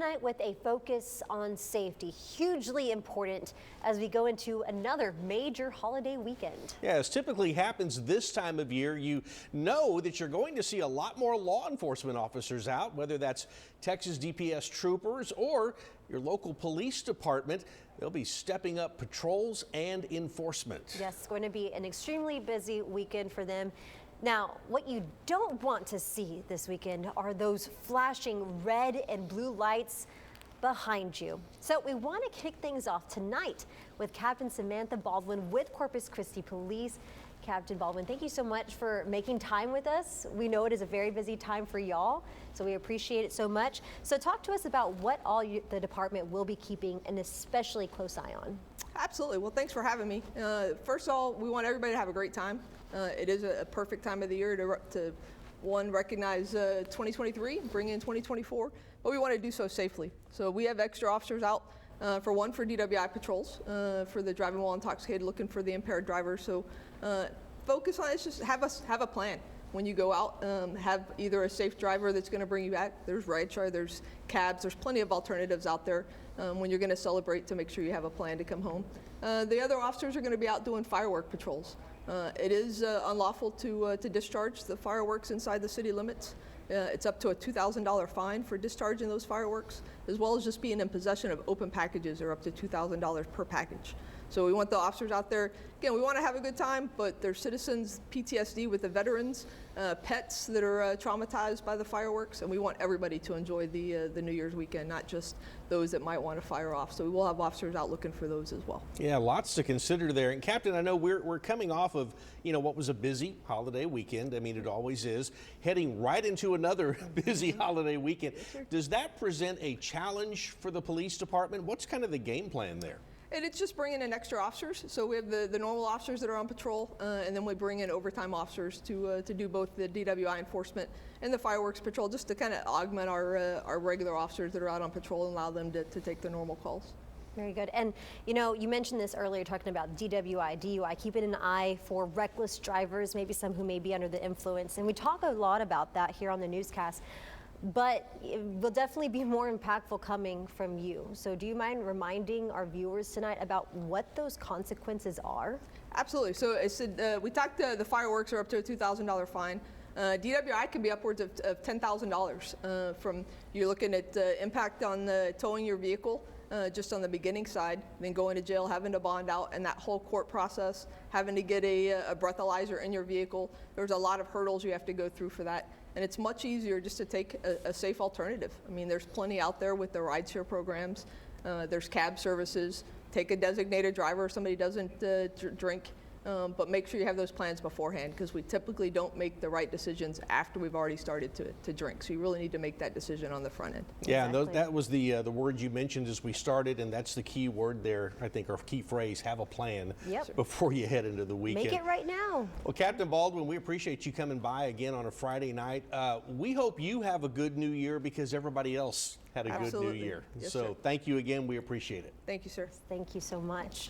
Tonight with a focus on safety, hugely important as we go into another major holiday weekend. Yeah, as typically happens this time of year, you know that you're going to see a lot more law enforcement officers out, whether that's Texas DPS troopers or your local police department. They'll be stepping up patrols and enforcement. Yes, it's going to be an extremely busy weekend for them. Now, what you don't want to see this weekend are those flashing red and blue lights behind you. So we want to kick things off tonight with Captain Samantha Baldwin with Corpus Christi Police. Captain Baldwin, thank you so much for making time with us. We know it is a very busy time for y'all, so we appreciate it so much. So talk to us about what all the department will be keeping an especially close eye on. Absolutely. Well, thanks for having me. First of all, we want everybody to have a great time. It is a perfect time of the year to recognize 2023, bring in 2024, but we want to do so safely. So we have extra officers out for DWI patrols, for the driving while intoxicated, looking for the impaired driver. So focus on it, just have a plan. When you go out, have either a safe driver that's going to bring you back. There's rideshare, there's cabs, there's plenty of alternatives out there when you're going to celebrate, to make sure you have a plan to come home. The other officers are going to be out doing firework patrols. It is unlawful to discharge the fireworks inside the city limits. It's up to a $2,000 fine for discharging those fireworks, as well as just being in possession of open packages are up to $2,000 per package. So we want the officers out there. Again, we want to have a good time, but there's citizens, PTSD with the veterans, pets that are traumatized by the fireworks, and we want everybody to enjoy the New Year's weekend, not just those that might want to fire off. So we will have officers out looking for those as well. Yeah, lots to consider there. And Captain, I know we're coming off of, what was a busy holiday weekend. I mean, it always is. Heading right into another busy holiday weekend. Does that present a challenge for the police department? What's kind of the game plan there? And it's just bringing in extra officers. So we have the normal officers that are on patrol, and then we bring in overtime officers to do both the DWI enforcement and the fireworks patrol, just to kind of augment our regular officers that are out on patrol and allow them to take their normal calls. Very good. And you mentioned this earlier, talking about DWI, DUI, keeping an eye for reckless drivers, maybe some who may be under the influence. And we talk a lot about that here on the newscast. But it will definitely be more impactful coming from you. So do you mind reminding our viewers tonight about what those consequences are? Absolutely. So I said, we talked the fireworks are up to a $2,000 fine. DWI can be upwards of $10,000 from you're looking at impact on towing your vehicle, just on the beginning side, then going to jail, having to bond out, and that whole court process, having to get a breathalyzer in your vehicle. There's a lot of hurdles you have to go through for that. And it's much easier just to take a safe alternative. I mean, there's plenty out there with the rideshare programs. There's cab services. Take a designated driver if somebody doesn't drink. But make sure you have those plans beforehand, because we typically don't make the right decisions after we've already started to drink. So you really need to make that decision on the front end. Yeah, exactly. And that was the word you mentioned as we started, and that's the key word there, I think, or key phrase, have a plan before you head into the weekend. Make it right now. Well, Captain Baldwin, we appreciate you coming by again on a Friday night. We hope you have a good new year, because everybody else had a good new year. Yes, so sir. Thank you again. We appreciate it. Thank you, sir. Thank you so much.